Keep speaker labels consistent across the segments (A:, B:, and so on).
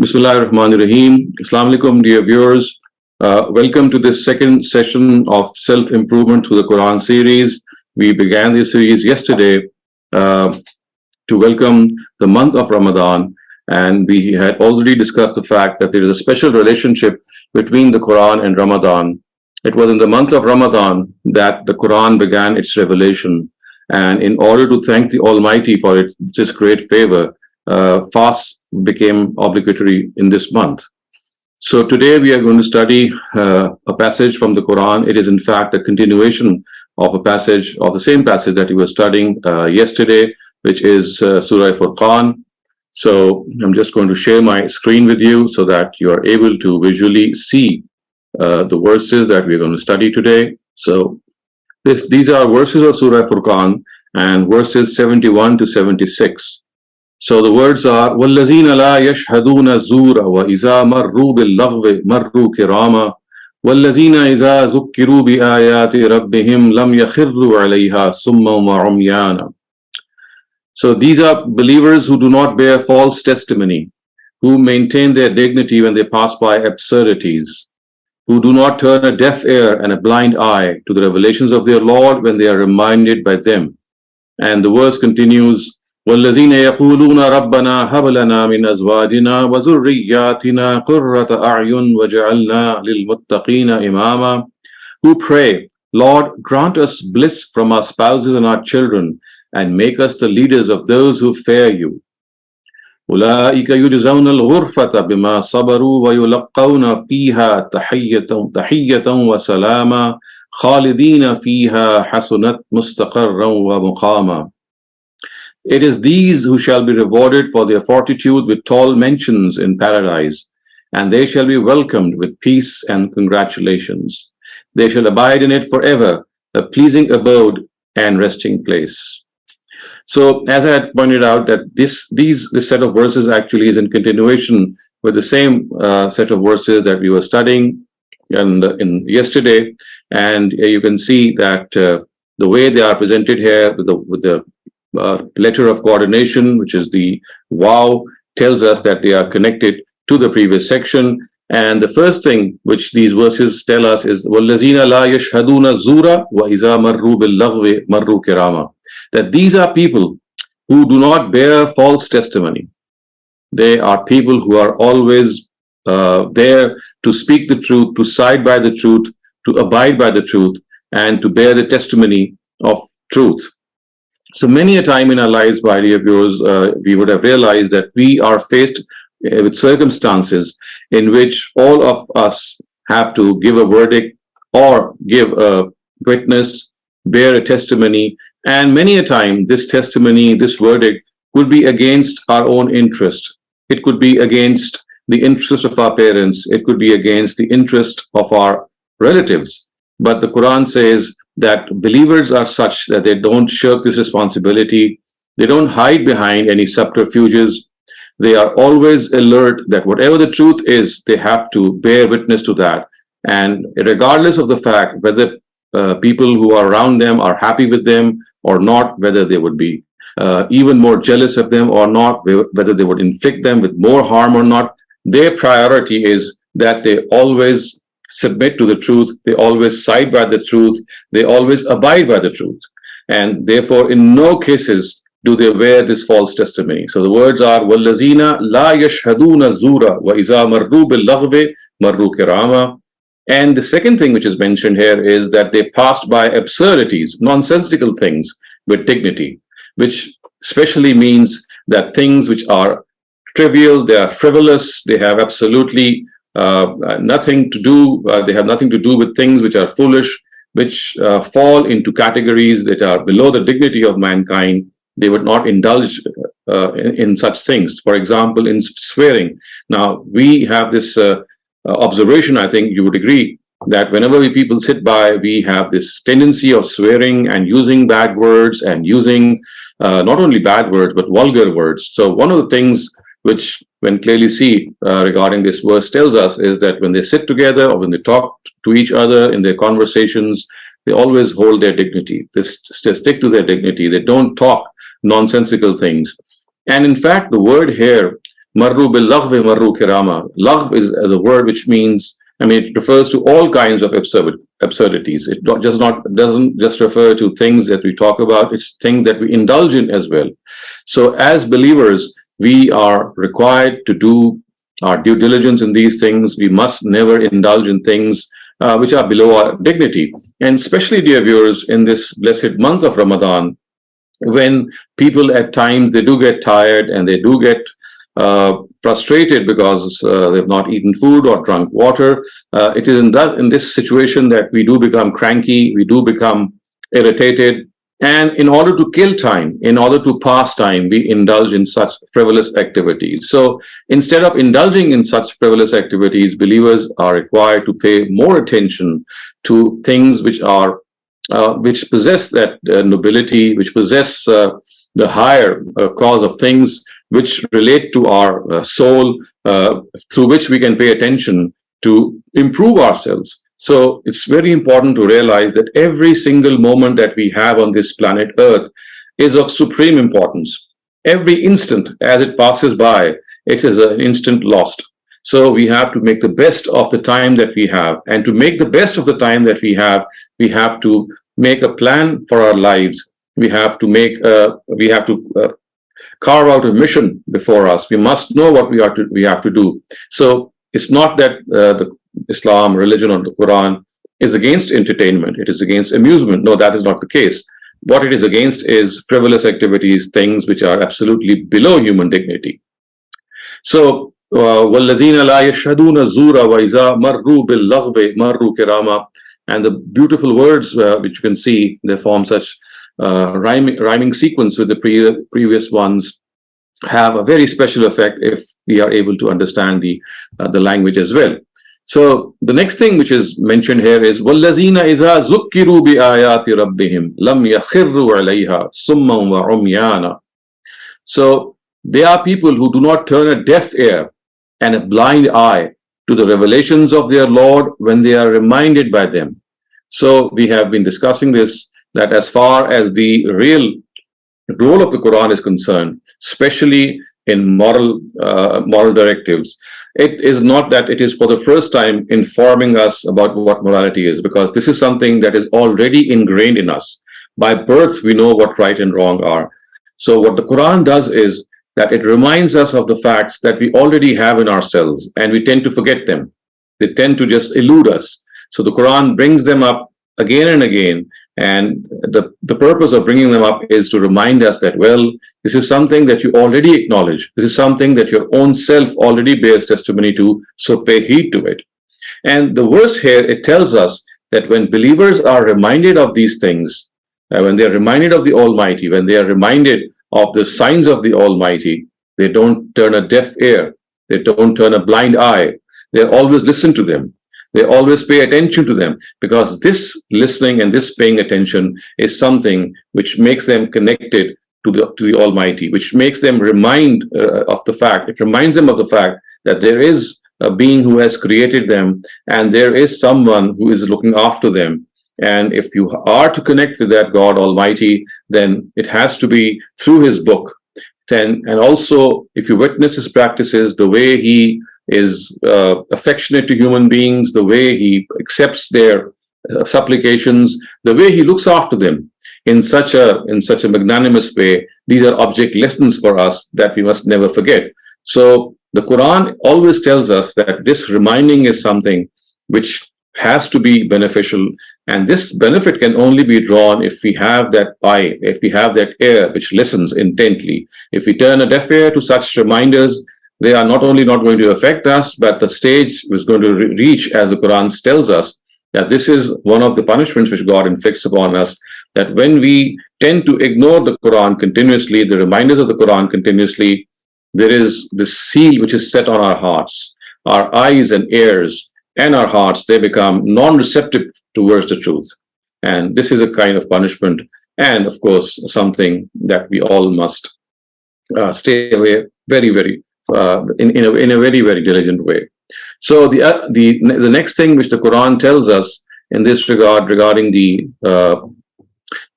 A: Bismillahirrahmanirrahim. Assalamu alaikum, dear viewers. Welcome to this second session of self-improvement through the Quran series. We began this series yesterday to welcome the month of Ramadan, and we had already discussed the fact that there is a special relationship between the Quran and Ramadan. It was in the month of Ramadan that the Quran began its revelation, and in order to thank the Almighty for this great favor, fast became obligatory in this month. So today we are going to study a passage from the Quran. It is in fact a continuation of a passage, of the same passage that we were studying yesterday, which is Surah Al-Furqan. So I'm just going to share my screen with you so that you are able to visually see the verses that we're going to study today. So these are verses of Surah Al-Furqan and verses 71 to 76. So the words are وَالَّذِينَ لَا يَشْهَدُونَ الزُّورَ وَإِذَا مَرُّوا بِاللَّغْوِ مَرُّوا كِرَامًا وَالَّذِينَ إِذَا ذُكِّرُوا بِآيَاتِ رَبِّهِمْ لَمْ يَخِرُّوا عَلَيْهَا صُمًّا وَعُمْيَانًا. So these are believers who do not bear false testimony, who maintain their dignity when they pass by absurdities, who do not turn a deaf ear and a blind eye to the revelations of their Lord when they are reminded by them. And the verse continues, وَالَّذِينَ يَقُولُونَ رَبَّنَا هَبْ لَنَا مِنْ أَزْوَاجِنَا وَذُرِّيَّاتِنَا قُرَّةَ أَعْيُنٍ وَاجْعَلْنَا لِلْمُتَّقِينَ إِمَامًا. Who pray, Lord, grant us bliss from our spouses and our children, and make us the leaders of those who fear you. أُولَٰئِكَ يُجْزَوْنَ الْغُرْفَةَ بِمَا صَبَرُوا وَيُلَقَّوْنَ فِيهَا تَحِيَّةً وَسَلَامًا خَالِدِينَ فِيهَا حَسُنَتْ مُسْتَقَرًّا وَمُقَامًا. It is these who shall be rewarded for their fortitude with tall mentions in paradise, and they shall be welcomed with peace and congratulations. They shall abide in it forever, a pleasing abode and resting place. So, as I had pointed out, that this set of verses actually is in continuation with the same set of verses that we were studying in yesterday, and you can see that the way they are presented here with the letter of coordination, which is the wow, tells us that they are connected to the previous section. And the first thing which these verses tell us is وَالَّذِينَ لَا يَشْهَدُونَ الزُّورَ وَإِذَا مَرُّوا بِاللَّغْوِ مَرُّوا كِرَامًا. That these are people who do not bear false testimony. They are people who are always there to speak the truth, to side by the truth, to abide by the truth, and to bear the testimony of truth. So many a time in our lives, my dear viewers, we would have realized that we are faced with circumstances in which all of us have to give a verdict or give a witness, bear a testimony, and many a time this testimony, this verdict could be against our own interest. It could be against the interest of our parents. It could be against the interest of our relatives. But the Quran says that believers are such that they don't shirk this responsibility. They don't hide behind any subterfuges. They are always alert that whatever the truth is, they have to bear witness to that. And regardless of the fact whether people who are around them are happy with them or not, whether they would be even more jealous of them or not, whether they would inflict them with more harm or not, their priority is that they always submit to the truth, they always side by the truth, they always abide by the truth. And therefore, in no cases do they wear this false testimony. So the words are, وَالَّذِينَ لَا يَشْهَدُونَ الزُّورَ وَإِذَا مَرُّوا بِاللَّغْوِ مَرُّوا كِرَامًا. And the second thing which is mentioned here is that they passed by absurdities, nonsensical things with dignity, which especially means that things which are trivial, they are frivolous, they have absolutely nothing to do, they have nothing to do with things which are foolish, which fall into categories that are below the dignity of mankind. They would not indulge in such things. For example, in swearing. Now, we have this observation, I think you would agree, that whenever people sit by, we have this tendency of swearing and using bad words and using not only bad words, but vulgar words. So one of the things which when clearly see regarding this verse tells us is that when they sit together or when they talk to each other in their conversations, they always hold their dignity. They stick to their dignity. They don't talk nonsensical things. And in fact, the word here Marru bil laghwi marru kirama. Laghw is a word which means, I mean, it refers to all kinds of absurdities. It doesn't just refer to things that we talk about. It's things that we indulge in as well. So, as believers, we are required to do our due diligence in these things. We must never indulge in things which are below our dignity. And especially, dear viewers, in this blessed month of Ramadan, when people at times they do get tired and they do get frustrated because they've not eaten food or drunk water. It is in this situation that we do become cranky, we do become irritated, and in order to kill time, in order to pass time, we indulge in such frivolous activities. So instead of indulging in such frivolous activities, believers are required to pay more attention to things which are which possess that nobility, which possess the higher cause of things which relate to our soul, through which we can pay attention to improve ourselves. So it's very important to realize that every single moment that we have on this planet Earth is of supreme importance. Every instant as it passes by, it is an instant lost. So we have to make the best of the time that we have. And to make the best of the time that we have to make a plan for our lives. We have to carve out a mission before us. We must know what we have to do. So it's not that the Islam, religion, or the Quran is against entertainment. It is against amusement. No, that is not the case. What it is against is frivolous activities, things which are absolutely below human dignity. So, وَالَّذِينَ لَا يَشْهَدُونَ الزُّورَ وَإِذَا مَرُّوا بِاللَّغْوِ مَرُّوا كِرَامًا. And the beautiful words which you can see, they form such rhyming sequence with the previous ones, have a very special effect if we are able to understand the language as well. So the next thing which is mentioned here is وَالَّذِينَ إِذَا ذُكِّرُوا بِآيَاتِ رَبِّهِمْ لَمْ يَخِرُّوا عَلَيْهَا صُمًّا وَعُمْيَانًا. So they are people who do not turn a deaf ear and a blind eye to the revelations of their Lord when they are reminded by them. So we have been discussing this, that as far as the real role of the Quran is concerned, especially in moral directives, it is not that it is for the first time informing us about what morality is, because this is something that is already ingrained in us. By birth, we know what right and wrong are. So what the Quran does is that it reminds us of the facts that we already have in ourselves, and we tend to forget them. They tend to just elude us. So the Quran brings them up again and again, and the purpose of bringing them up is to remind us that, well, this is something that you already acknowledge. This is something that your own self already bears testimony to, so pay heed to it. And the verse here, it tells us that when believers are reminded of these things, when they are reminded of the Almighty, when they are reminded of the signs of the Almighty, they don't turn a deaf ear, they don't turn a blind eye, they always listen to them. They always pay attention to them, because this listening and this paying attention is something which makes them connected to the Almighty, which makes them it reminds them of the fact that there is a being who has created them, and there is someone who is looking after them. And if you are to connect with that God Almighty, then it has to be through His book. And also, if you witness His practices, the way He is affectionate to human beings, the way He accepts their supplications, the way He looks after them in such a magnanimous way, these are object lessons for us that we must never forget. So the Quran always tells us that this reminding is something which has to be beneficial, and this benefit can only be drawn if we have that eye, if we have that ear which listens intently. If we turn a deaf ear to such reminders, they are not only not going to affect us, but the stage is going to reach, as the Quran tells us, that this is one of the punishments which God inflicts upon us, that when we tend to ignore the Quran continuously, the reminders of the Quran continuously, there is this seal which is set on our hearts. Our eyes and ears and our hearts, they become non-receptive towards the truth. And this is a kind of punishment, and of course, something that we all must stay away very, very in a very, very diligent way. So the next thing which the Quran tells us in this regard, regarding the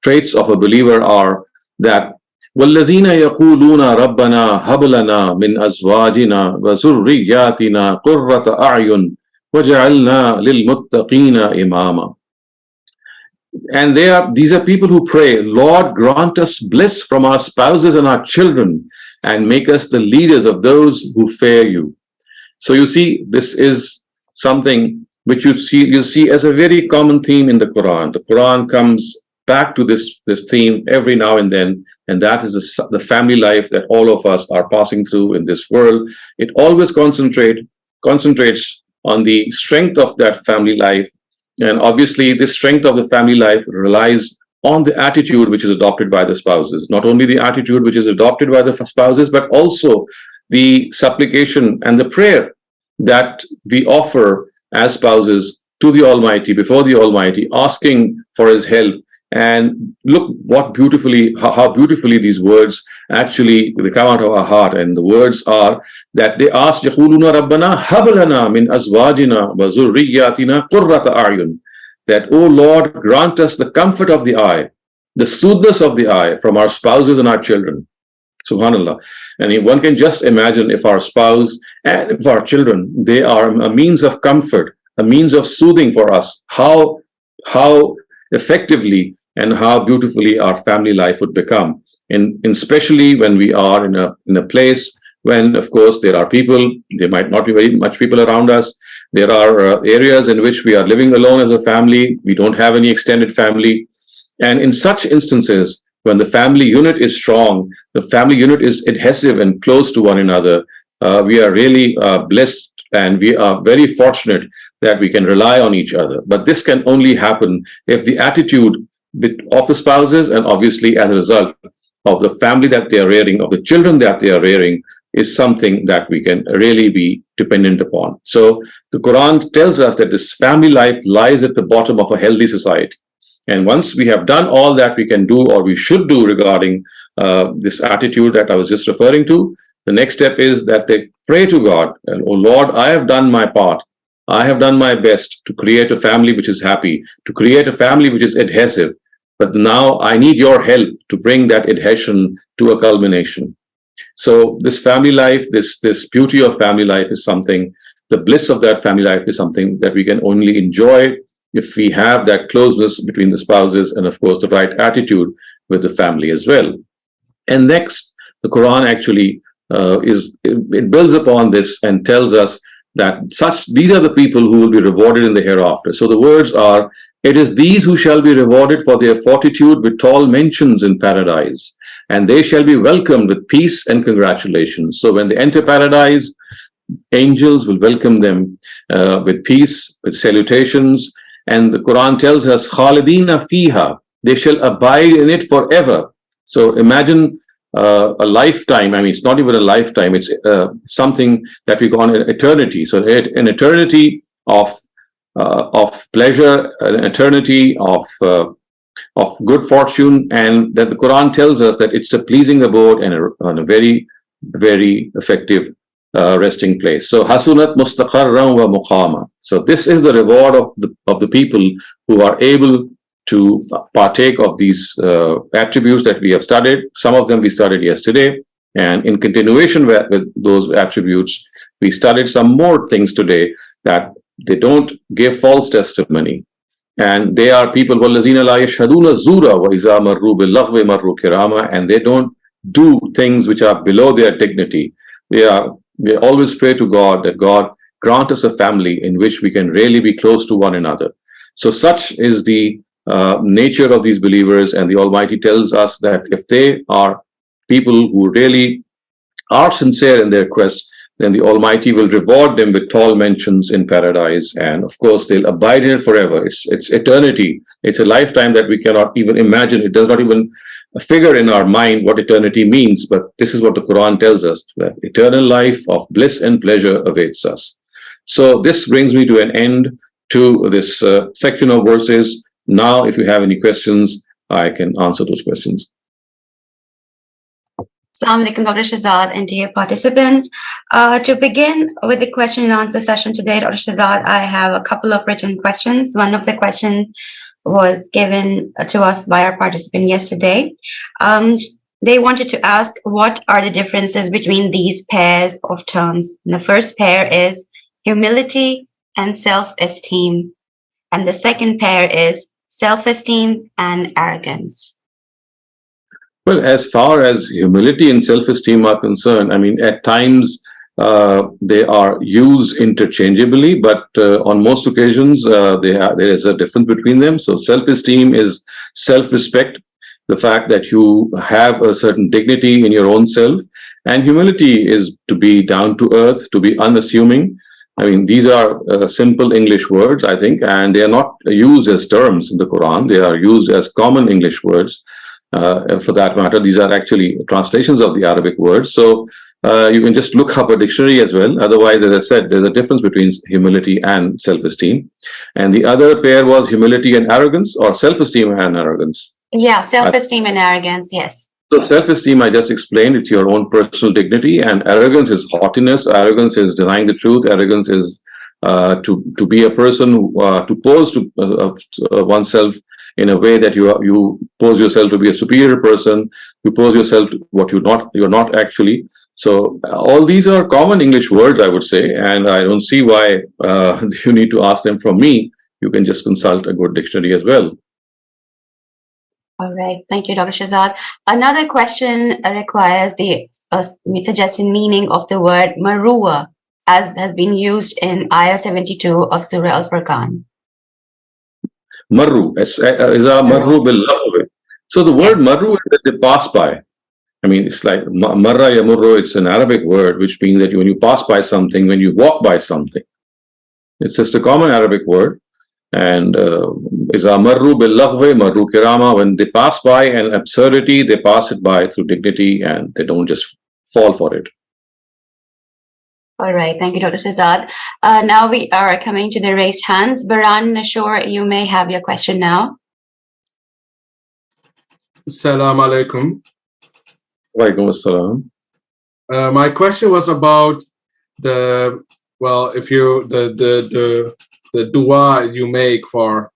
A: traits of a believer, are that وَالَّذِينَ يَقُولُونَ رَبَّنَا هَبْ لَنَا مِنْ أَزْوَاجِنَا وَذُرِّيَّاتِنَا قُرَّةَ أَعْيُنٍ وَاجْعَلْنَا لِلْمُتَّقِينَ إِمَامًا. And these are people who pray, Lord, grant us bliss from our spouses and our children, and make us the leaders of those who fear you. So you see, this is something which you see as a very common theme in the Quran. The Quran comes back to this theme every now and then, and that is the family life that all of us are passing through in this world. It always concentrates on the strength of that family life, and obviously the strength of the family life relies on the attitude which is adopted by the spouses. Not only the attitude which is adopted by the spouses, but also the supplication and the prayer that we offer as spouses to the Almighty, before the Almighty, asking for His help. And look what how beautifully these words actually they come out of our heart. And the words are that they ask, يَقُولُونَ رَبَّنَا هَبْ لَنَا مِنْ أَزْوَاجِنَا وَذُرِّيَّاتِنَا قُرَّةَ أَعْيُنٍ. That, oh Lord, grant us the comfort of the eye, the soothness of the eye from our spouses and our children. Subhanallah. And one can just imagine if our spouse and if our children, they are a means of comfort, a means of soothing for us, how effectively and how beautifully our family life would become. And especially when we are in a place when, of course, there are people, there might not be very much people around us. There are areas in which we are living alone as a family. We don't have any extended family. And in such instances, when the family unit is strong, the family unit is adhesive and close to one another, we are really blessed, and we are very fortunate that we can rely on each other. But this can only happen if the attitude of the spouses, and obviously as a result of the family that they are rearing, of the children that they are rearing, is something that we can really be dependent upon. So the Quran tells us that this family life lies at the bottom of a healthy society. And once we have done all that we can do or we should do regarding this attitude that I was just referring to, the next step is that they pray to God, and, oh Lord, I have done my part. I have done my best to create a family which is happy, to create a family which is adhesive. But now I need your help to bring that adhesion to a culmination. So this family life, this beauty of family life is something, the bliss of that family life is something that we can only enjoy if we have that closeness between the spouses and, of course, the right attitude with the family as well. And next, the Quran actually it builds upon this and tells us that these are the people who will be rewarded in the hereafter. So the words are, it is these who shall be rewarded for their fortitude with tall mentions in paradise, and they shall be welcomed with peace and congratulations. So when they enter paradise, angels will welcome them with peace, with salutations. And the Quran tells us, Khalidina fiha, they shall abide in it forever. So imagine a lifetime. I mean, it's not even a lifetime, it's something that we call an eternity. So an eternity of pleasure, an eternity of good fortune, and that the Quran tells us that it's a pleasing abode and a very, very effective resting place. So hasunat mustaqarran wa muqama. So this is the reward of the people who are able to partake of these attributes that we have studied. Some of them we studied yesterday, and in continuation with those attributes, we studied some more things today, that they don't give false testimony, and they are people وَالَّذِينَ لَا يَشْهَدُونَ الزُّورَ وَإِذَا مَرُّوا بِاللَّغْوِ مَرُّوا كِرَامًا, and they don't do things which are below their dignity. They always pray to God that God grant us a family in which we can really be close to one another. So such is the nature of these believers, and the Almighty tells us that if they are people who really are sincere in their quest, then the Almighty will reward them with tall mentions in paradise, and of course they'll abide in it forever. It's eternity. It's a lifetime that we cannot even imagine. It does not even figure in our mind what eternity means, but this is what the Quran tells us, that eternal life of bliss and pleasure awaits us. So this brings me to an end to this section of verses. Now, if you have any questions, I can answer those questions.
B: Assalamu alaikum, Dr. Shehzad, and dear participants. To begin with the question and answer session today, Dr. Shehzad, I have a couple of written questions. One of the questions was given to us by our participant yesterday. they wanted to ask what are the differences between these pairs of terms. The first pair is humility and self-esteem, and the second pair is self-esteem and arrogance.
A: Well, as far as humility and self-esteem are concerned, I mean, at times they are used interchangeably, but on most occasions there is a difference between them. So self-esteem is self-respect, the fact that you have a certain dignity in your own self, and humility is to be down to earth, to be unassuming. I mean, these are simple English words, I think, and they are not used as terms in the Quran. They are used as common English words. For that matter, these are actually translations of the Arabic words. So you can just look up a dictionary as well. Otherwise, as I said, there's a difference between humility and self-esteem. And the other pair was humility and arrogance, or self-esteem and arrogance.
B: Yeah, self-esteem and arrogance, yes.
A: So self-esteem, I just explained, it's your own personal dignity, and arrogance is haughtiness. Arrogance is denying the truth. Arrogance is to be a person to pose to oneself in a way that you pose yourself to be a superior person. You pose yourself to what you're not actually. So all these are common English words, I would say, and I don't see why you need to ask them from me. You can just consult a good dictionary as well.
B: All right, thank you, Dr. Shehzad. Another question requires the suggested meaning of the word marua, as has been used in Ayah 72 of Surah Al-Furqan.
A: Marru, is a marru bil lahwi. So the word marru is that they pass by. I mean, it's like marra yamurru, it's an Arabic word, which means that when you pass by something, when you walk by something. It's just a common Arabic word. And is marru bil lahwi, marru kirama. When they pass by an absurdity, they pass it by through dignity and they don't just fall for it.
B: All right, thank you, Dr. Shehzad. Now we are coming to the raised hands. Baran, sure, you may have your question now.
C: Assalamu alaikum.
A: Walaikum assalam.
C: My question was about the dua you make for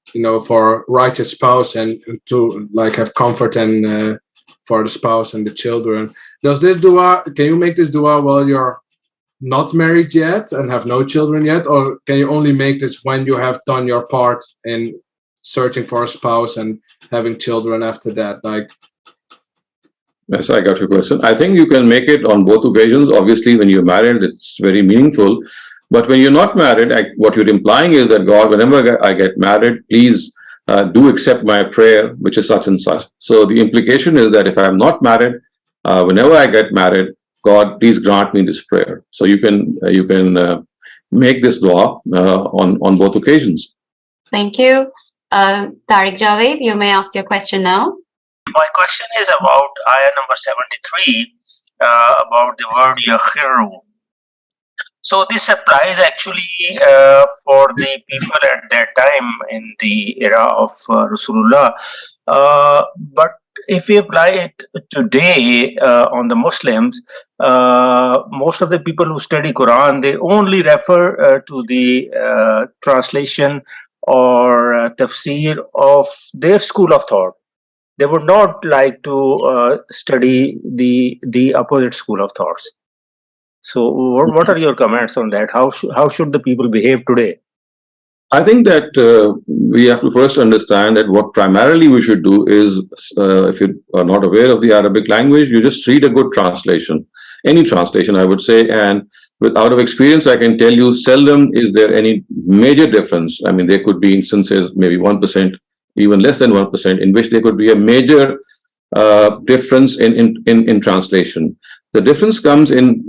C: for righteous spouse and to like have comfort and for the spouse and the children. Does this dua, can you make this dua while you're not married yet and have no children yet, or can you only make this when you have done your part in searching for a spouse and having children after that? Like,
A: yes, I got your question. I think you can make it on both occasions. Obviously, when you're married, it's very meaningful. But when you're not married, what you're implying is that God, whenever I get married, please do accept my prayer, which is such and such. So the implication is that if I'm not married, whenever I get married, God, please grant me this prayer. So you can make this dua on both occasions.
B: Thank you. Tariq Javed, you may ask your question now.
D: My question is about ayah number 73, about the word yakhiru. So this applies actually for the people at that time in the era of Rasulullah. But if we apply it today on the Muslims, most of the people who study Quran, they only refer to the translation or tafsir of their school of thought. They would not like to study the opposite school of thoughts. So what are your comments on that? How should the people behave today?
A: I think that we have to first understand that what primarily we should do is, if you are not aware of the Arabic language, you just read a good translation, any translation, I would say. And out of experience, I can tell you, seldom is there any major difference. I mean, there could be instances, maybe 1%, even less than 1%, in which there could be a major difference in translation. The difference comes in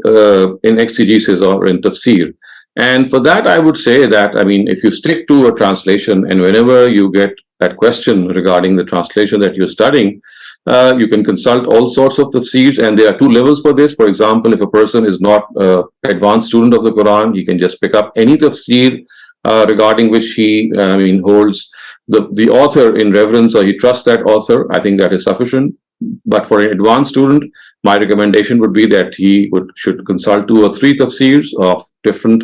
A: exegesis or in tafsir. And for that, I would say that, I mean, if you stick to a translation and whenever you get that question regarding the translation that you're studying, you can consult all sorts of tafsirs, and there are two levels for this. For example, if a person is not an advanced student of the Quran, he can just pick up any tafsir regarding which he, holds the author in reverence, or he trusts that author. I think that is sufficient. But for an advanced student, my recommendation would be that he should consult 2 or 3 tafsirs of different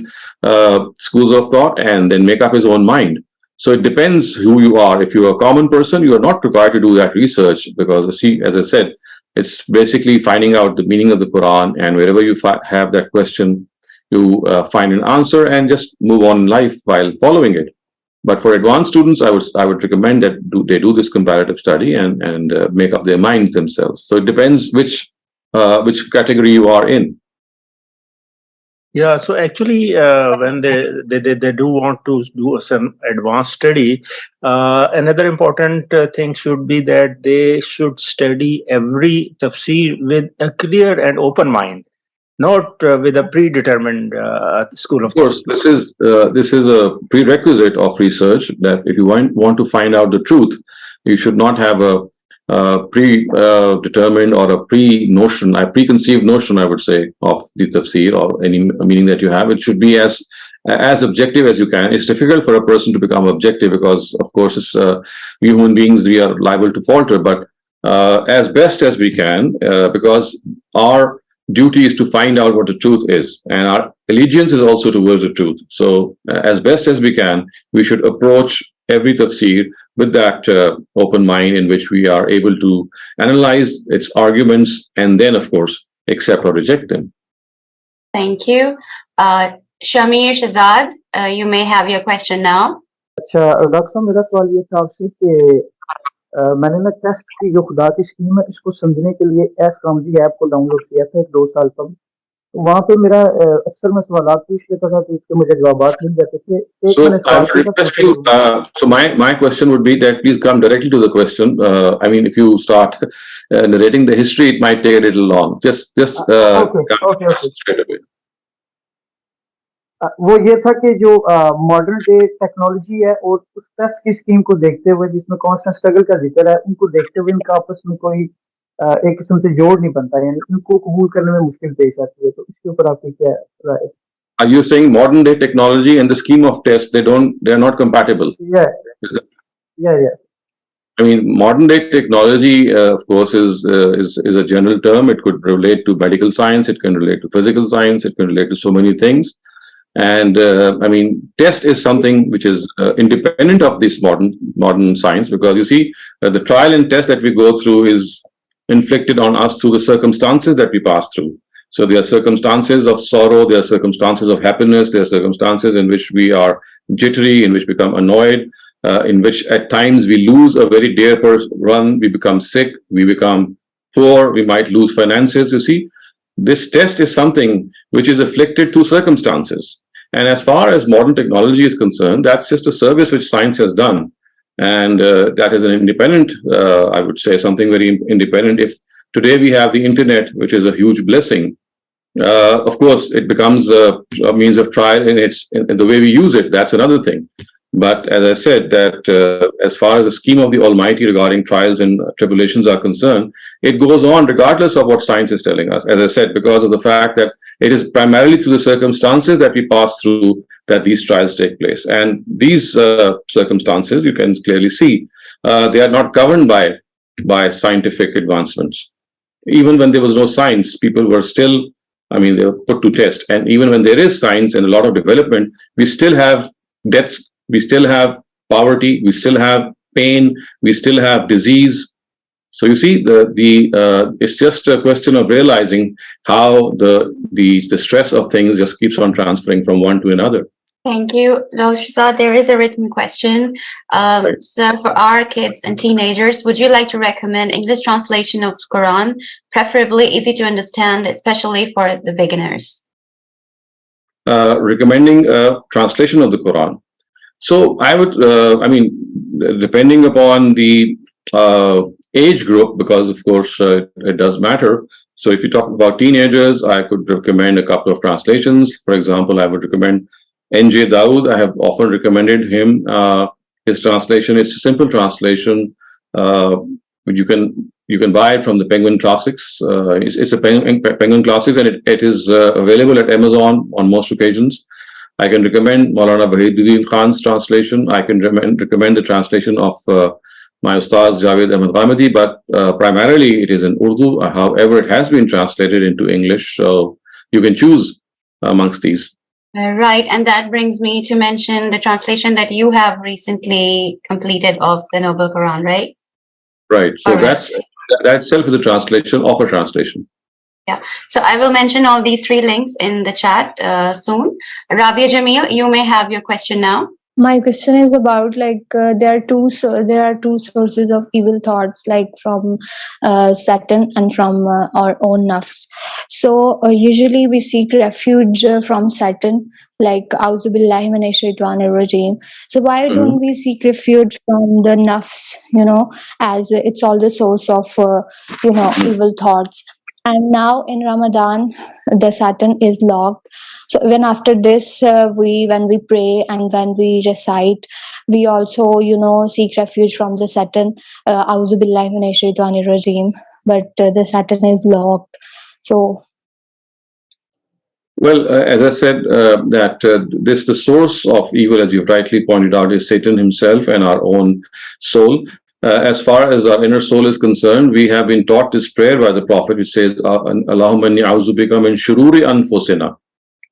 A: schools of thought and then make up his own mind. So it depends who you are. If you're a common person, you are not required to do that research because, see, as I said, It's basically finding out the meaning of the Quran, and wherever you have that question, you find an answer and just move on in life while following it. But for advanced students, I would recommend that they do this comparative study and make up their minds themselves. So it depends which category you are in.
D: Yeah, so actually, when they do want to do some advanced study, another important thing should be that they should study every tafsir with a clear and open mind, not with a predetermined school of
A: Of course, this is a prerequisite of research, that if you want to find out the truth, you should not have a predetermined or a preconceived notion, I would say, of the tafsir or any meaning that you have. It should be as objective as you can. It's difficult for a person to become objective because, of course, it's we human beings, we are liable to falter. But as best as we can, because our duty is to find out what the truth is, and our allegiance is also towards the truth. So, as best as we can, we should approach every tafsir with that open mind, in which we are able to analyze its arguments and then, of course, accept or reject them.
B: Thank you. Shamir Shehzad, you may have your question now.
E: अच्छा doctor साहब, मेरा सवाल ये था आपसे कि मैंने ना टेस्ट की जो खुदा की स्कीम है इसको समझने के लिए एस्ट्रोनॉमी ऐप को डाउनलोड किया था 2 साल कम। तो वहाँ पे मेरा अक्सर मैं सवाल पूछ लेता था तो उसके मुझे जवाब मिल जाते थे। एक मैंने
A: So I would request you. So my question would be that please come directly to the question. I mean, if you start narrating the history, it might take a little long. Just
E: okay.
A: Straight away.
E: वो ये था कि जो modern day technology है और उस test की scheme को देखते हुए जिसमें कांस्टेंट स्ट्रगल का जिक्र है, उनको देखते हुए इनका आपस में कोई एक किस्म से जोड़ नहीं बनता, यानी इनको कबूल करने में मुश्किल पेश आती है। तो इसके ऊपर आपकी क्या राय है?
A: Are you saying modern day technology and the scheme of tests, they are not compatible?
E: Yeah.
A: I mean, modern day technology, of course, is a general term. It could relate to medical science, it can relate to physical science, it can relate to so many things. And I mean, test is something which is independent of this modern science, because you see, the trial and test that we go through is inflicted on us through the circumstances that we pass through. So there are circumstances of sorrow, there are circumstances of happiness, there are circumstances in which we are jittery, in which we become annoyed, in which at times we lose a very dear person, we become sick, we become poor, we might lose finances. You see, this test is something which is afflicted through circumstances. And as far as modern technology is concerned, that's just a service which science has done. And that is an independent, I would say, something very independent. If today we have the internet, which is a huge blessing, of course, it becomes a means of trial in the way we use it. That's another thing. But as I said, that as far as the scheme of the Almighty regarding trials and tribulations are concerned, it goes on regardless of what science is telling us. As I said, because of the fact that it is primarily through the circumstances that we pass through that these trials take place. And these circumstances, you can clearly see, they are not governed by scientific advancements. Even when there was no science, people were still, I mean, they were put to test. And even when there is science and a lot of development, we still have deaths, we still have poverty, we still have pain, we still have disease. So you see, it's just a question of realizing how the stress of things just keeps on transferring from one to another.
B: Thank you, Dr. Shehzad. There is a written question. So for our kids and teenagers, would you like to recommend English translation of Quran, preferably easy to understand, especially for the beginners?
A: Recommending translation of the Quran. So I would, I mean, depending upon the age group, because of course it does matter. So if you talk about teenagers, I could recommend a couple of translations. For example, I would recommend N.J. Dawood. I have often recommended him. His translation, it's a simple translation. You can buy it from the Penguin Classics. It's a Penguin Classics, and it is available at Amazon on most occasions. I can recommend Maulana Wahiduddin Khan's translation. I can recommend the translation of my Ustaz Javed Ahmed Ghamidi, but primarily it is in Urdu. However, it has been translated into English, so you can choose amongst these.
B: Right, and that brings me to mention the translation that you have recently completed of the Noble Quran, right?
A: Right. So that itself is a translation of a translation.
B: Yeah, so I will mention all these 3 links in the chat soon. Rabia Jamil, you may have your question now.
F: My question is about there are two sources of evil thoughts, like from Satan and from our own nafs. So usually we seek refuge from Satan, like Auzu billahi minash shaitanir rajim. So why don't we seek refuge from the nafs? As it's all the source of evil thoughts. And now in Ramadan, the Satan is locked. So even after this, when we pray and when we recite, we also, seek refuge from the Satan. Auzu billahi minash shaitanir rajim. But the Satan is locked. So.
A: Well, as I said, the source of evil, as you've rightly pointed out, is Satan himself and our own soul. As far as our inner soul is concerned, we have been taught this prayer by the Prophet, which says, Allahumma inni a'udhu bika min shururi anfusina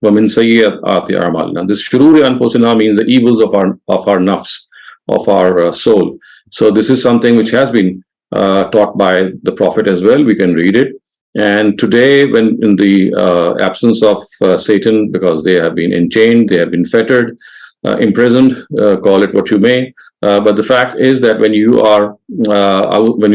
A: wa min sayyiati a'malina. This shururi anfusina means the evils of our nafs, of our soul. So this is something which has been taught by the Prophet as well. We can read it. And today, when in the absence of Satan, because they have been enchained, they have been fettered, imprisoned, call it what you may. But the fact is that when you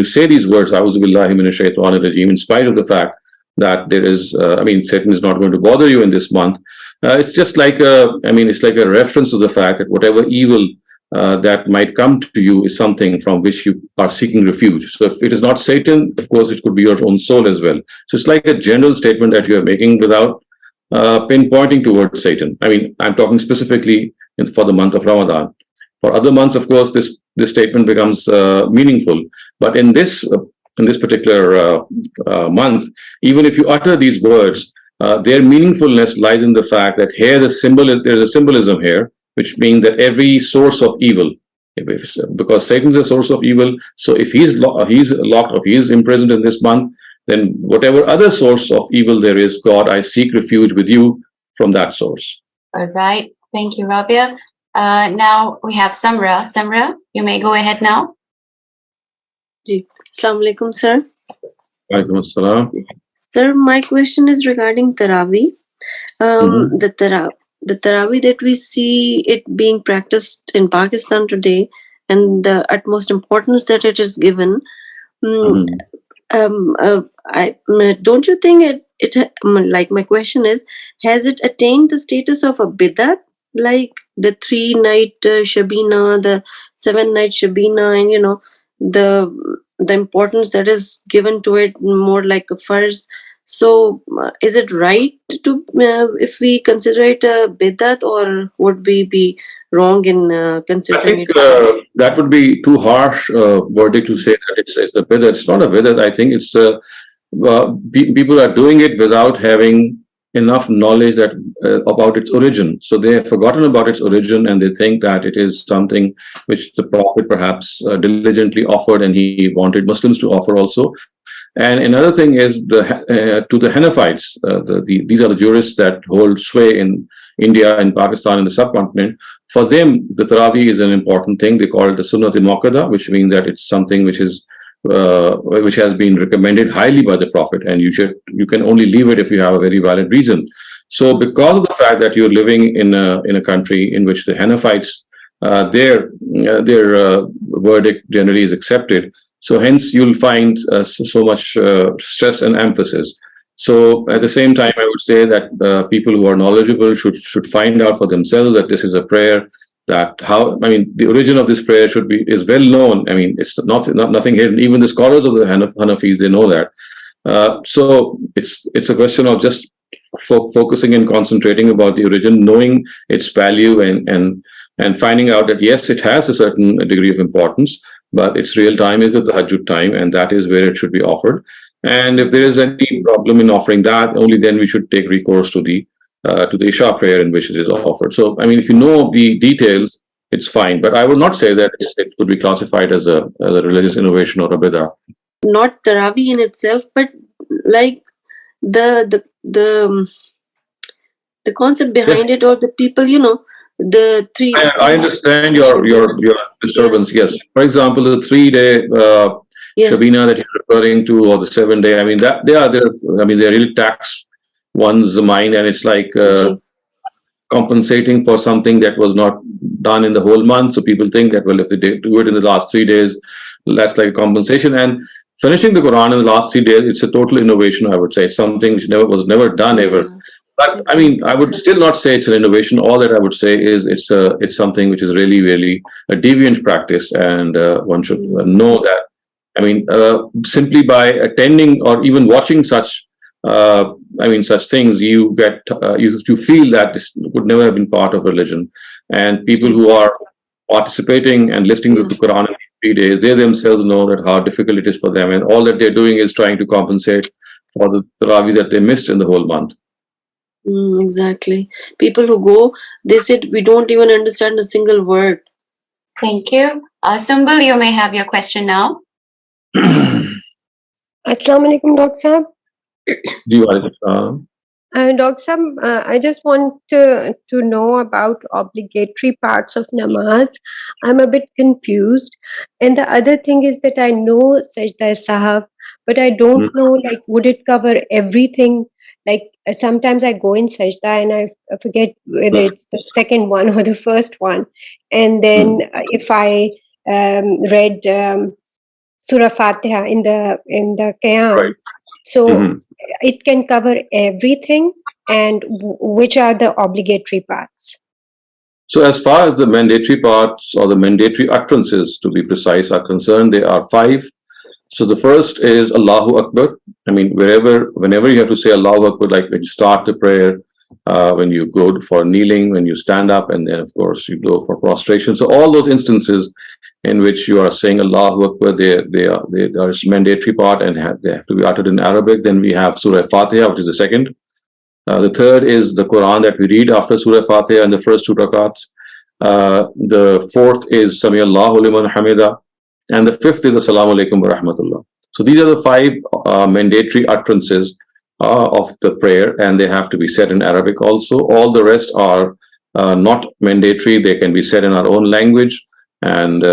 A: say these words, A'udhu billahi minash shaitanir rajim, in spite of the fact that there is, Satan is not going to bother you in this month. It's just like it's like a reference to the fact that whatever evil that might come to you is something from which you are seeking refuge. So if it is not Satan, of course, it could be your own soul as well. So it's like a general statement that you are making without pinpointing towards Satan. I'm talking specifically for the month of Ramadan. For other months, of course, this statement becomes meaningful. But in this particular month, even if you utter these words, their meaningfulness lies in the fact that here there's a symbolism here, which means that every source of evil, because Satan is a source of evil, so if he's locked or he's imprisoned in this month, then whatever other source of evil there is, God, I seek refuge with you from that source.
B: All right. Thank you, Rabia. Now we have Samra. Samra, you may go ahead now.
G: Assalamu alaikum, sir.
A: Walaikum assalam.
G: Sir, my question is regarding Tarawih. The Tarawih that we see it being practiced in Pakistan today, and the utmost importance that it is given. Don't you think it like, my question is, has it attained the status of a bidat, like the 3-night Shabina, the 7-night Shabina, and the importance that is given to it more like a farz? So is it right to if we consider it a bidat, or would we be wrong in considering
A: it? That would be too harsh verdict to say that it's a bidat. It's not a bidat. I think it's people are doing it without having enough knowledge that about its origin. So they have forgotten about its origin, and they think that it is something which the Prophet perhaps diligently offered, and he wanted Muslims to offer also. And another thing is to the Hanafites, these are the jurists that hold sway in India and Pakistan and the subcontinent. For them, the Tarawih is an important thing. They call it the Sunnat-e-Muakkada, which means that it's something which has been recommended highly by the Prophet, and you can only leave it if you have a very valid reason. So, because of the fact that you're living in a country in which the Hanafites, their verdict generally is accepted. So hence you'll find so much stress and emphasis. So at the same time, I would say that people who are knowledgeable should find out for themselves that this is a prayer, that the origin of this prayer is well known. It's nothing hidden. Even the scholars of the Hanafis, they know that. So it's a question of just focusing and concentrating about the origin, knowing its value, and finding out that yes, it has a certain degree of importance, but its real time is at the Tahajjud time, and that is where it should be offered. And if there is any problem in offering that, only then we should take recourse to the Isha prayer in which it is offered. So, if you know the details, it's fine. But I would not say that it could be classified as a religious innovation or a bid'ah.
G: Not Tarawih in itself, but like the concept behind it, or the people, the
A: I understand your disturbance. Yes, for example, the 3-day
G: Yes.
A: Shabina that you're referring to, or the 7 day. I mean, that they really tax one's mind, and it's like
G: Ji.
A: compensating for something that was not done in the whole month. So people think that, well, if they do it in the last 3 days, that's like a compensation. And finishing the Quran in the last 3 days, it's a total innovation, I would say. It's something which was never done ever.
G: Yeah.
A: But I mean, I would still not say it's an innovation. All that I would say is it's something which is really, really a deviant practice, and one should know that. I mean, simply by attending or even watching such, such things, you get you feel that this would never have been part of religion. And people who are participating and listening to the Quran in 3 days, they themselves know that how difficult it is for them, and all that they're doing is trying to compensate for the tarawih that they missed in the whole month.
G: Exactly. People who go, they said we don't even understand a single word.
B: Thank you. Sumbul, you may have your question now.
H: Assalamu alaikum, Dr. Sahab. Dr. Sahab, I just want to know about obligatory parts of namaz. I'm a bit confused. And the other thing is that I know Sajda Sahab, but I don't know, like, would it cover everything? Like, sometimes I go in Sajda and I forget whether it's the second one or the first one. And then if I read Surah Fatiha in the Qiyam,
A: Right.
H: So it can cover everything, and which are the obligatory parts?
A: So as far as the mandatory parts or the mandatory utterances, to be precise, are concerned, there are 5. So the first is Allahu Akbar. I mean, whenever you have to say Allahu Akbar, like when you start the prayer, when you go for kneeling, when you stand up, and then of course you go for prostration. So all those instances in which you are saying Allahu Akbar, they are mandatory part, and they have to be uttered in Arabic. Then we have Surah Fatiha, which is the second. The third is the Quran that we read after Surah Fatiha in the first 2 rakats. The fourth is Sami Allahu liman hamida, and the fifth is Assalamu alaikum wa rahmatullah. So these are the 5 mandatory utterances of the prayer, and they have to be said in Arabic also. All the rest are not mandatory. They can be said in our own language, and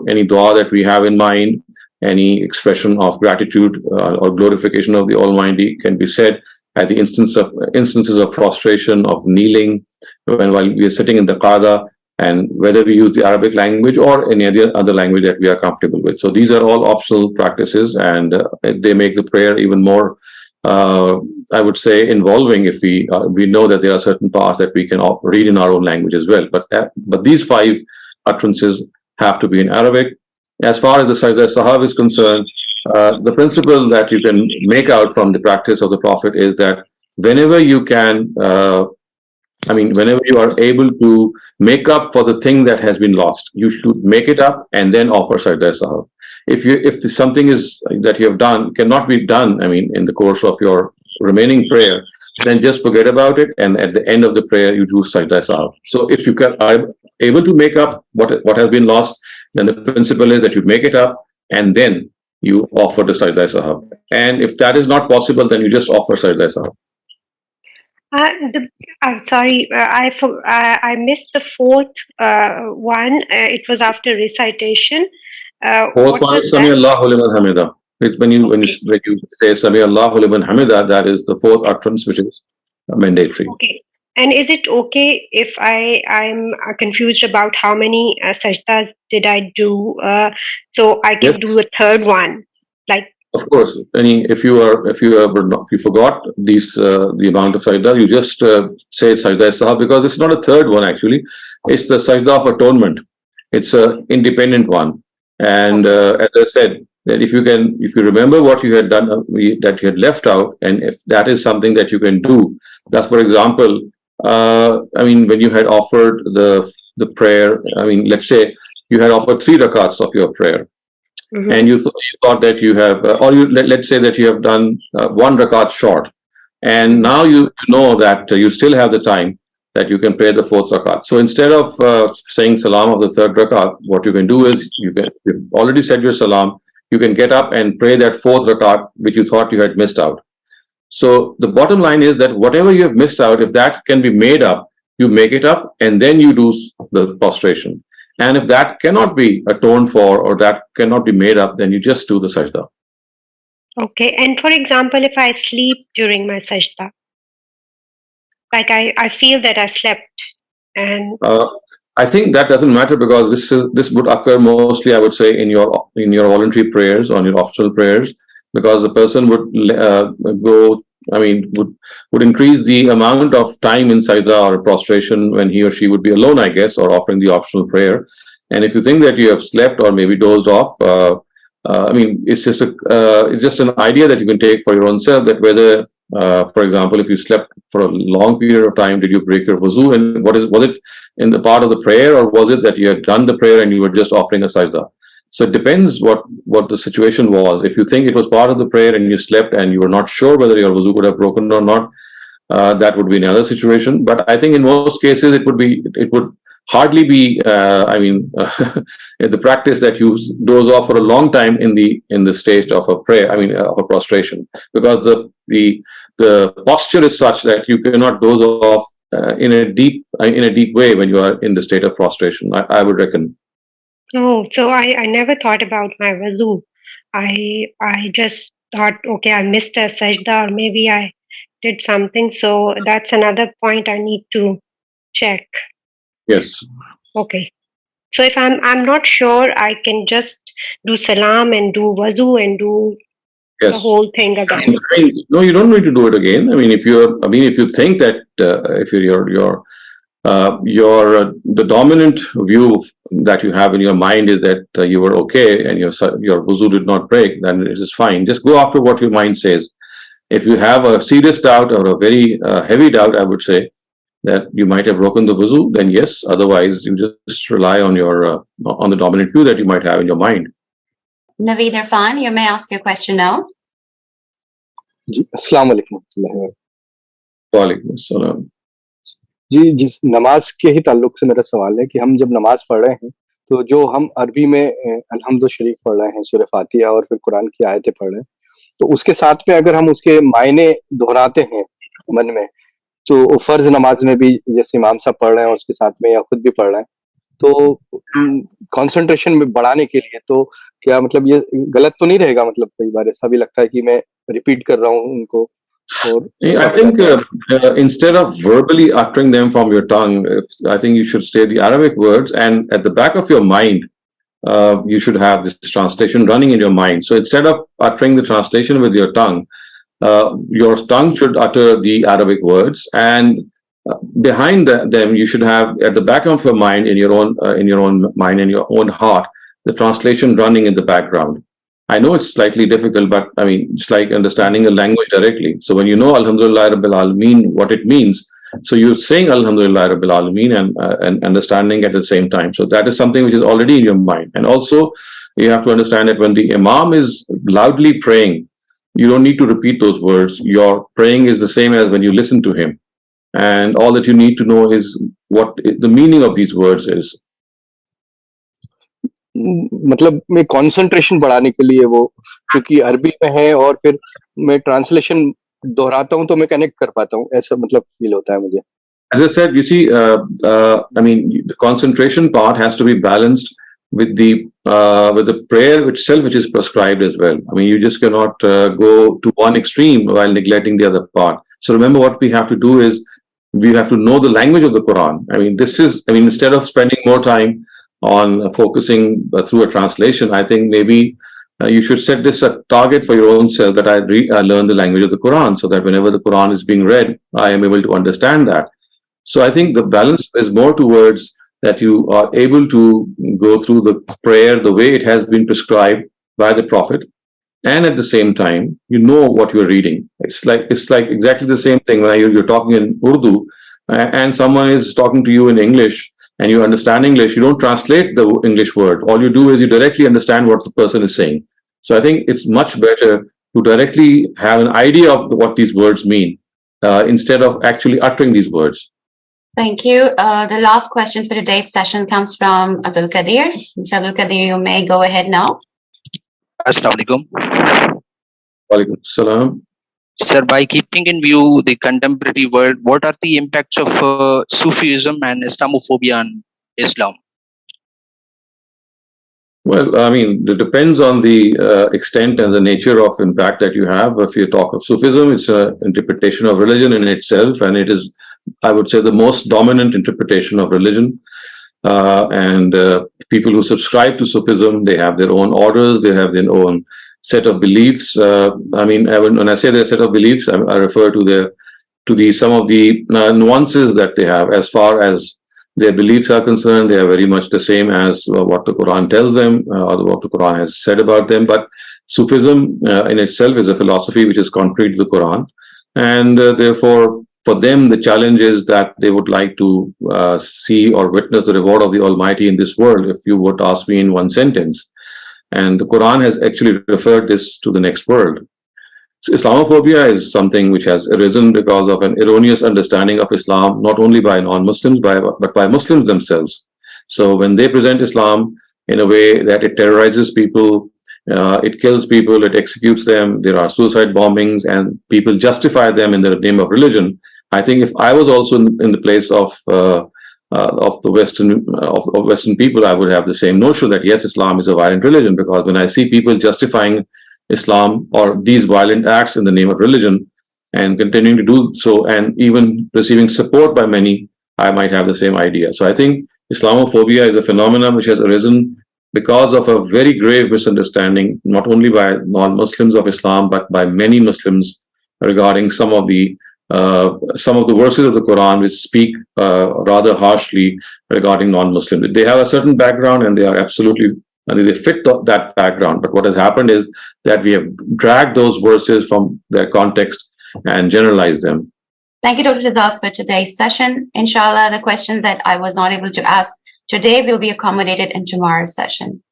A: any dua that we have in mind, any expression of gratitude or glorification of the Almighty can be said at the instances of prostration, of kneeling, while we are sitting in the qada, and whether we use the Arabic language or any other language that we are comfortable with. So these are all optional practices, and they make the prayer even more, I would say, involving if we know that there are certain parts that we can read in our own language as well. But these 5 utterances have to be in Arabic. As far as the Sajda Sahab is concerned, the principle that you can make out from the practice of the Prophet is that whenever you can, whenever you are able to make up for the thing that has been lost, you should make it up and then offer Sajda Sahab. If something is that you have done cannot be done, in the course of your remaining prayer, then just forget about it, and at the end of the prayer you do Sajda Sahab. So if you are able to make up what has been lost, then the principle is that you make it up and then you offer the Sajda Sahab. And if that is not possible, then you just offer Sajda Sahab.
H: I'm sorry, I missed the fourth one. It was after recitation.
A: Fourth one is Sami Allahu liman hamida. When you say Sami Allahu liman hamida, that is the 4th utterance, which is mandatory.
H: Okay. And is it okay if I'm confused about how many sajdas did I do? So I can do a 3rd one, like.
A: Of course, if you forgot the amount of sajda, you just say Sajda Sahab, because it's not a 3rd one actually. It's the Sajda of Atonement. It's an independent one, and as I said, that if you remember what you had done, that you had left out, and if that is something that you can do, that's, for example, when you had offered the prayer, let's say you had offered 3 rakats of your prayer. And you thought that you have, let's say that you have done 1 rakat short, and now you know that you still have the time that you can pray the 4th rakat. So instead of saying salam of the 3rd rakat, what you can do is you've already said your salam. You can get up and pray that 4th rakat which you thought you had missed out. So the bottom line is that whatever you have missed out, if that can be made up, you make it up and then you do the prostration. And if that cannot be atoned for or that cannot be made up, then you just do the sajda.
H: Okay. And for example, if I sleep during my sajda, like I feel that I slept and
A: I think that doesn't matter because this would occur mostly, I would say, in your voluntary prayers, on your optional prayers, because the person would go. I mean, would increase the amount of time in sajda or prostration when he or she would be alone, I guess, or offering the optional prayer. And if you think that you have slept or maybe dozed off, I mean, it's just an idea that you can take for your own self that whether, for example, if you slept for a long period of time, did you break your wuzu? And was it in the part of the prayer, or was it that you had done the prayer and you were just offering a sajda? So it depends what the situation was. If you think it was part of the prayer and you slept and you were not sure whether your wuzu would have broken or not, that would be another situation. But I think in most cases it would hardly be. I mean, the practice that you doze off for a long time in the state of a prayer. I mean, of a prostration, because the posture is such that you cannot doze off in a deep way when you are in the state of prostration. I would reckon.
H: oh, so I never thought about my wuzu. I just thought, okay, I missed a sajda or maybe I did something. So that's another point I need to check.
A: Yes.
H: Okay. So if I'm not sure, I can just do salam and do wuzu and do the
A: Yes.
H: whole thing again.
A: No, you don't need to do it again. I mean, if you think that if the dominant view that you have in your mind is that you were okay and your wuzu did not break, then it is fine. Just go after what your mind says. If you have a serious doubt or a very heavy doubt, I would say that you might have broken the wuzu, then yes. Otherwise, you just rely on on the dominant view that you might have in your mind.
B: Naveed Irfan, you may ask your question now.
I: जी अस्सलाम वालेकुम।
A: वालेकुम अस्सलाम।
I: जी जिस नमाज के ही ताल्लुक से मेरा सवाल है कि हम जब नमाज पढ़ रहे हैं तो जो हम अरबी में अल्हम्दु शरीफ पढ़ रहे हैं, सूरह फातिहा और फिर कुरान की आयतें पढ़ रहे हैं, तो उसके साथ में अगर हम उसके मायने दोहराते हैं मन में, तो फर्ज नमाज में भी जैसे इमाम साहब पढ़ रहे हैं उसके साथ में या खुद भी पढ़ रहे हैं, तो कंसंट्रेशन में बढ़ाने के लिए तो क्या मतलब ये गलत तो नहीं रहेगा? मतलब कई बार ऐसा भी लगता है कि मैं रिपीट कर रहा हूँ उनको।
A: I think instead of verbally uttering them from your tongue, I think you should say the Arabic words, and at the back of your mind, you should have this translation running in your mind. So instead of uttering the translation with your tongue should utter the Arabic words, and behind them you should have at the back of your mind, in your own mind, in your own heart, the translation running in the background. I know it's slightly difficult, but I mean, it's like understanding a language directly. So when you know Alhamdulillah Rabbil Alameen, what it means, so you're saying Alhamdulillah Rabbil Alameen and understanding at the same time. So that is something which is already in your mind. And also, you have to understand that when the Imam is loudly praying, you don't need to repeat those words. Your praying is the same as when you listen to him. And all that you need to know is what the meaning of these words is.
I: मतलब मैं concentration बढ़ाने के लिए वो क्योंकि अरबी में है और फिर मैं ट्रांसलेशन दोहराता हूं तो मैं कनेक्ट कर पाता हूं, ऐसा मतलब फील होता है मुझे.
A: As I said, you see, I mean, the concentration part has to be balanced with the prayer itself, which is prescribed as well. I mean, you just cannot go to one extreme while neglecting the other part. So remember, what we have to do is we have to know the language of the Quran. I mean, instead of spending more time on focusing through a translation, I think maybe you should set this a target for your own self, that I learn the language of the Quran, so that whenever the Quran is being read, I am able to understand that. So I think the balance is more towards that you are able to go through the prayer the way it has been prescribed by the Prophet, and at the same time you know what you're reading. It's like exactly the same thing when you're talking in Urdu and someone is talking to you in English and you understand English. You don't translate the English word. All you do is you directly understand what the person is saying. So I think it's much better to directly have an idea of what these words mean instead of actually uttering these words.
B: Thank you. The last question for today's session comes from Abdul Qadir. Abdul Qadir, you may go ahead now.
J: Assalamu alaikum.
A: Walaikum salam.
J: Sir, by keeping in view the contemporary world, what are the impacts of Sufism and Islamophobia on Islam?
A: Well, I mean, it depends on the extent and the nature of impact that you have. If you talk of Sufism, it's an interpretation of religion in itself, and it is, I would say, the most dominant interpretation of religion. And people who subscribe to Sufism, they have their own orders, they have their own set of beliefs. I mean, when I say their set of beliefs, I refer to some of the nuances that they have. As far as their beliefs are concerned, they are very much the same as what the Quran tells them, or what the Quran has said about them. But Sufism in itself is a philosophy which is contrary to the Quran, and therefore, for them, the challenge is that they would like to see or witness the reward of the Almighty in this world, if you would ask me in one sentence. And the Quran has actually referred this to the next world. So Islamophobia is something which has arisen because of an erroneous understanding of Islam, not only by non-Muslims, but by Muslims themselves. So when they present Islam in a way that it terrorizes people, it kills people, it executes them, there are suicide bombings, and people justify them in the name of religion. I think if I was also in the place of the Western people, I would have the same notion that yes, Islam is a violent religion, because when I see people justifying Islam or these violent acts in the name of religion and continuing to do so, and even receiving support by many, I might have the same idea. So I think Islamophobia is a phenomenon which has arisen because of a very grave misunderstanding, not only by non-Muslims of Islam, but by many Muslims regarding some of the verses of the Quran which speak rather harshly regarding non-Muslims. They have a certain background and they are absolutely, they fit that background. But what has happened is that we have dragged those verses from their context and generalized them.
B: Thank you, Dr. Shehzad, for today's session. Inshallah, the questions that I was not able to ask today will be accommodated in tomorrow's session.